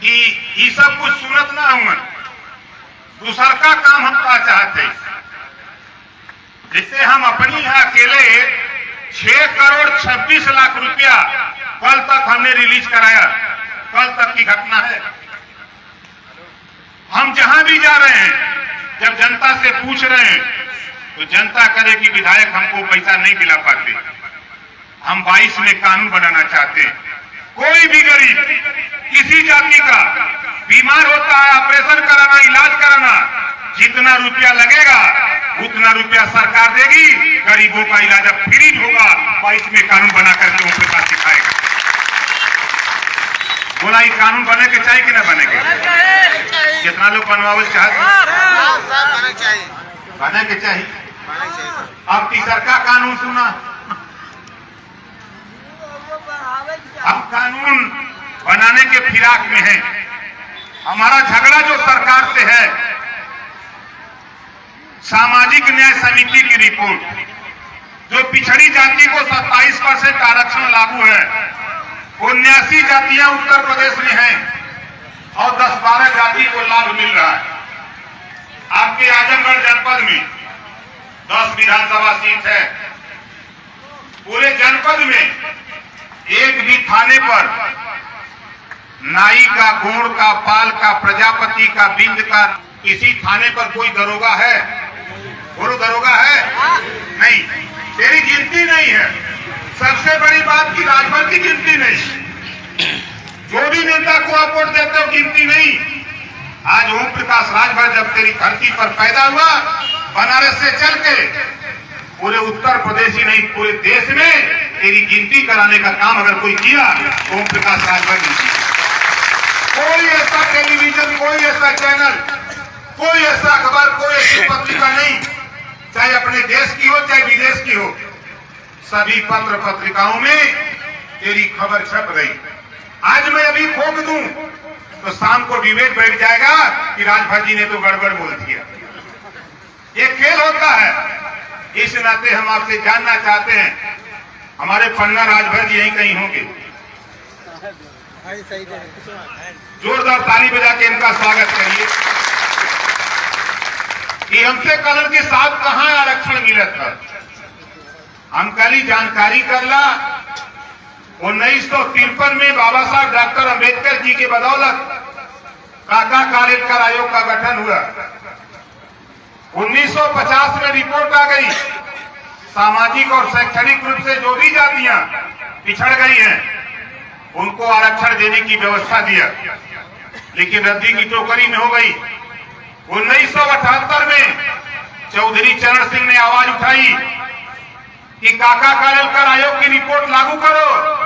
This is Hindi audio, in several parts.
कि ये सब कुछ सुनत ना हुआ, दूसर का काम हम का चाहते। जैसे हम अपनी यहाँ अकेले 6 करोड़ 26 लाख रुपया कल तक हमने रिलीज कराया, कल तक की घटना है। हम जहां भी जा रहे हैं, जब जनता से पूछ रहे हैं तो जनता करे कि विधायक हमको पैसा नहीं दिला पाते। हम 22 में कानून बनाना चाहते हैं। कोई भी गरीब किसी जाति का बीमार होता है, ऑपरेशन कराना, इलाज कराना, जितना रुपया लगेगा उतना रुपया सरकार देगी। गरीबों का इलाज अब फ्री होगा। 22 में कानून बना करके ओम प्रकाश सिखाएगा। बोला ये कानून बने के चाहिए कि ना बने के? कितना लोग बनवावल चाहते? बने के चाहिए। अब तीसर का कानून सुना, अब कानून बनाने के फिराक में है। हमारा झगड़ा जो सरकार से है, सामाजिक न्याय समिति की रिपोर्ट, जो पिछड़ी जाति को 27% आरक्षण लागू है, 79 जातियां उत्तर प्रदेश में हैं और 10-12 जाति को लाभ मिल रहा है। आपके आजमगढ़ जनपद में 10 विधानसभा सीट है। पूरे जनपद में एक भी थाने पर नाई का, गोड़ का, पाल का, प्रजापति का, बिंद का, किसी थाने पर कोई दरोगा है? बोलो, दरोगा है? नहीं, तेरी गिनती नहीं है। सबसे बड़ी बात की राजभर की गिनती नहीं। जो भी नेता को आप वोट देते हो, गिनती नहीं। आज ओम प्रकाश राजभर जब तेरी धरती पर पैदा हुआ, बनारस से चल के पूरे उत्तर प्रदेश ही नहीं पूरे देश में तेरी गिनती कराने का काम अगर कोई किया, ओम प्रकाश राजभर ने किया। कोई ऐसा टेलीविजन, कोई ऐसा चैनल, कोई ऐसा अखबार, कोई ऐसी पत्रिका नहीं, चाहे अपने देश की हो चाहे विदेश की हो, सभी पत्र पत्रिकाओं में तेरी खबर छप रही। आज मैं अभी ठोक दूं तो शाम को डिबेट बैठ जाएगा कि राजभर जी ने तो गड़बड़ बोल दिया। ये खेल होता है। इस नाते हम आपसे जानना चाहते हैं, हमारे पन्ना राजभर जी यहीं कहीं होंगे। जोरदार ताली बजा के इनका स्वागत करिए कि हमसे कलर के साथ कहां आरक्षण मिला था। हम कल जानकारी करला 1953 में बाबा साहब डॉक्टर अंबेडकर जी के बदौलत काका कालेलकर आयोग का गठन हुआ। 1950 में रिपोर्ट आ गई, सामाजिक और शैक्षणिक रूप से जो भी जातियां पिछड़ गई हैं उनको आरक्षण देने की व्यवस्था दिया, लेकिन रद्दी की टोकरी में हो गई। 1978 में चौधरी चरण सिंह ने आवाज उठाई कि काका कालेलकर आयोग की रिपोर्ट लागू करो।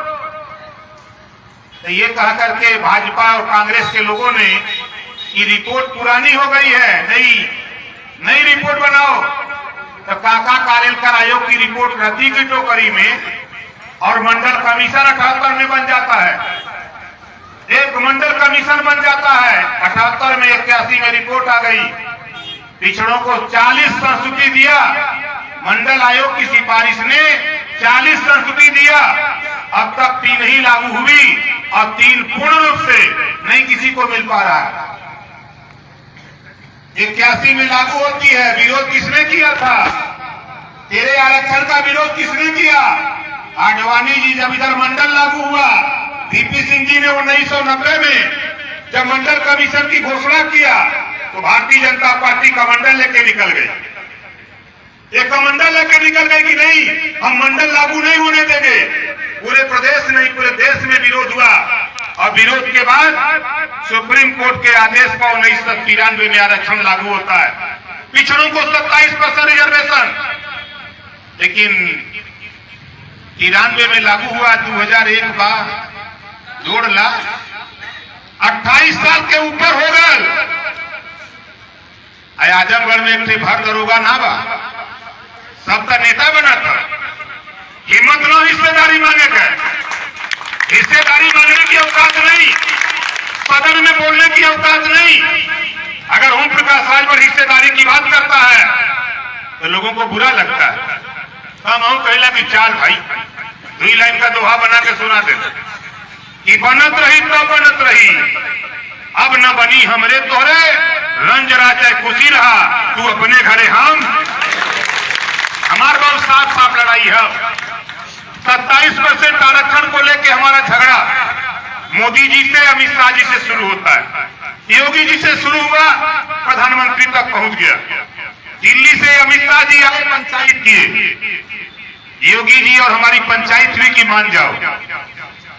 तो ये कह करके भाजपा और कांग्रेस के लोगों ने ये रिपोर्ट पुरानी हो गई है, नई रिपोर्ट बनाओ। तो काका कालेलकर आयोग की रिपोर्ट रद्दी की टोकरी में और मंडल कमीशन 78 में बन जाता है। एक मंडल कमीशन बन जाता है 78 में। 81 में रिपोर्ट आ गई, पिछड़ों को 40 संस्तुति दिया। मंडल आयोग की सिफारिश ने 40 संस्तुति दिया। अब तक 3 ही लागू हुई और 3 पूर्ण रूप से नहीं किसी को मिल पा रहा है। 81 में लागू होती है। विरोध किसने किया था? तेरे आरक्षण का विरोध किसने किया? आडवाणी जी जब इधर मंडल लागू हुआ, वीपी सिंह जी ने 1990 में जब मंडल कमीशन की घोषणा किया तो भारतीय जनता पार्टी कमंडल लेके निकल गई। एक कमंडल लेके निकल गए कि नहीं, हम मंडल लागू नहीं होने देंगे। पूरे प्रदेश नहीं पूरे देश में विरोध हुआ और विरोध के बाद सुप्रीम कोर्ट के आदेश पर 1993 में आरक्षण लागू होता है। पिछड़ों को 27% रिजर्वेशन, लेकिन 93 में लागू हुआ। 2001 का जोड़ ला 28 साल के ऊपर हो गए। आजमगढ़ में एक भर दरोगा ना बा, सबका नेता बना था। हिम्मत लो हिस्सेदारी मांगे गए, हिस्सेदारी मांगने की औकात नहीं, सदन में बोलने की औकात नहीं। अगर ओम प्रकाश राजभर हिस्सेदारी की बात करता है तो लोगों को बुरा लगता है। हम कहला कि 4 भाई 2 लाइन का दोहा बना के सुना देते कि बनत रही तो बनत रही, खुशी रहा, तू अपने घरे हम। हमारे बहुत साफ साफ लड़ाई है। 27% आरक्षण को लेके हमारा झगड़ा मोदी जी से, अमित शाह जी से शुरू होता है। योगी जी से शुरू हुआ, प्रधानमंत्री तक पहुंच गया। दिल्ली से अमित शाह जी आए, पंचायत किए। योगी जी और हमारी पंचायत हुई कि मान जाओ।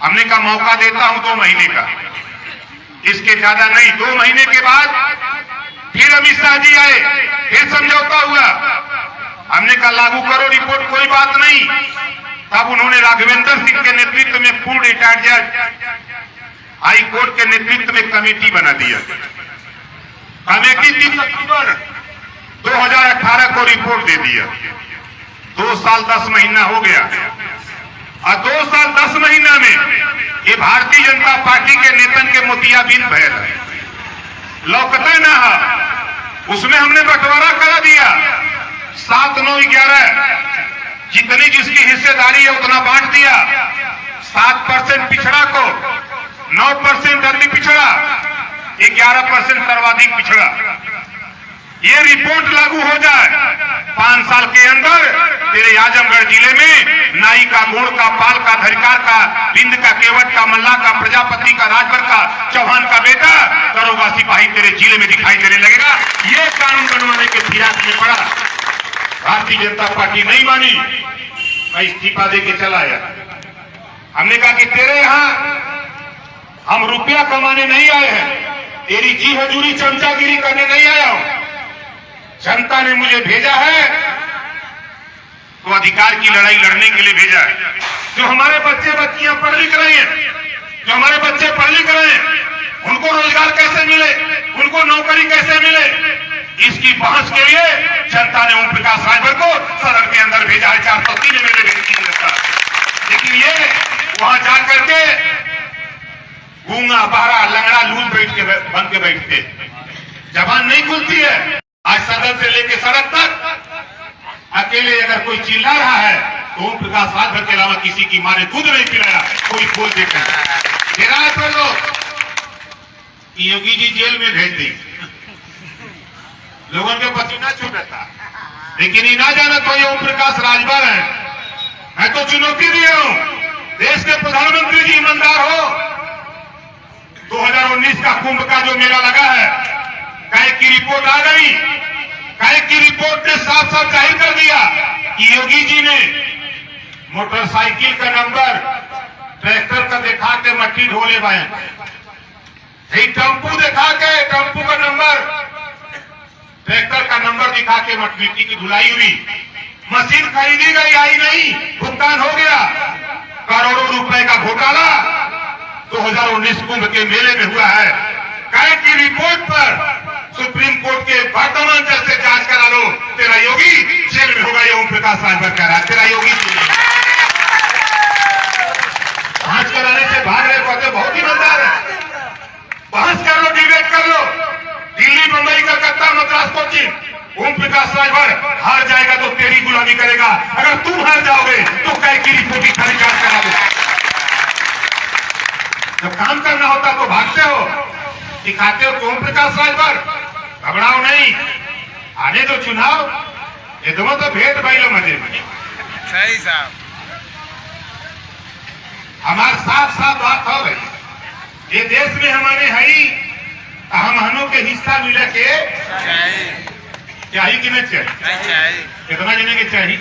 हमने का मौका देता हूं 2 महीने का, इसके ज्यादा नहीं। 2 महीने के बाद फिर अमित शाह जी आए, फिर समझौता हुआ। हमने कहा लागू करो रिपोर्ट, कोई बात नहीं। तब उन्होंने राघवेंद्र सिंह के नेतृत्व में पूर्ण रिटायर्ड जज हाई कोर्ट के नेतृत्व में कमेटी बना दिया। कमेटी 30 अक्टूबर 2018 को रिपोर्ट दे दिया। 2 साल 10 महीना हो गया और 2 साल 10 महीना में ये भारतीय जनता पार्टी के नेतन के मोतियाबिंद भैल लौकते ना है। उसमें हमने बंटवारा करा दिया। 7, 9, 11 जितनी जिसकी हिस्सेदारी है उतना बांट दिया। 7% पिछड़ा को, 9% अति पिछड़ा, 11% सर्वाधिक पिछड़ा। ये रिपोर्ट लागू हो जाए 5 साल के अंदर, तेरे आजमगढ़ जिले में नाई का, गोड़ का, पाल का, धरिकार का, बिंद का, केवट का, मल्ला का, प्रजापति का, राजभर का, चौहान का बेटा, दरोगा सिपाही तेरे जिले में दिखाई देने लगेगा। ये कानून बनवाने के फिराक में पड़ा। भारतीय जनता पार्टी नहीं मानी, मैं इस्तीफा दे के चला आया। हमने कहा कि तेरे यहां हम रुपया कमाने नहीं आए हैं, तेरी जी हजूरी चमचागिरी करने नहीं आया हूं। जनता ने मुझे भेजा है तो अधिकार की लड़ाई लड़ने के लिए भेजा है। जो हमारे बच्चे बच्चियां पढ़ लिख रहे हैं, जो हमारे बच्चे पढ़ लिख रहे हैं, उनको रोजगार कैसे मिले, उनको नौकरी कैसे मिले, इसकी बहस के लिए जनता ने ओम प्रकाश राजभर को सदन के अंदर भेजा है। 403 में भेजी जनता। लेकिन ये वहां जाकर के गूंगा, बहरा, लंगड़ा, लूल बैठ के बन के बैठते, जबान नहीं खुलती है। आज सदन से लेके सड़क तक अकेले अगर कोई चिल्ला रहा है तो ओम प्रकाश राजभर के अलावा किसी की मां ने दूध नहीं पिलाया। कोई खोल देते हैं लोग। योगी जी जेल में भेज दी, लोगों के पसीना छूटा था, लेकिन ये ना जाना तो ये ओम प्रकाश राजभर है। मैं तो चुनौती दिया हूं, देश के प्रधानमंत्री जी ईमानदार हो। 2019 का कुंभ का जो मेला लगा है, काहे की रिपोर्ट आ गई, काहे की रिपोर्ट ने साफ साफ जाहिर कर दिया कि योगी जी ने मोटरसाइकिल का नंबर ट्रैक्टर का दिखा के मट्टी ढोले बाएं, टेम्पू दिखा के, टेम्पू का नंबर ट्रैक्टर का नंबर दिखा के मिट्टी की धुलाई हुई। मशीन खरीदी गई, आई नहीं, भुगतान हो गया। करोड़ों रुपए का घोटाला 2019 कुंभ के मेले में हुआ है। काहे की रिपोर्ट पर सुप्रीम कोर्ट के वर्तमान जज से जांच करा लो, तेरा योगी जेल में होगा। ये ओम प्रकाश राजभर कह रहा है, तेरा योगी जांच कराने से भाग रहे, कहते बहुत ईमानदार है। बहस कर लो, डिबेट कर लो, दिल्ली, मुंबई, कलकत्ता, मद्रास, कोचिंग। ओम प्रकाश राजभर हार जाएगा तो तेरी गुलामी करेगा। अगर तुम हार जाओगे तो काहे की रिपोर्ट की खाली जांच करा दो। जब काम करना होता तो भागते हो, दिखाते हो कि ओम प्रकाश राजभर। घबराओ नहीं, आने दो चुनाव, ये दोनों तो भेंट भाई लो मजे में। सही साहब, हमारे साफ साफ बात हो गई। ये देश में हमारे हई हम हनों के हिस्सा मिले के चाहिए कि नहीं चाहिए? चाहिए। कितना जने के चाहिए?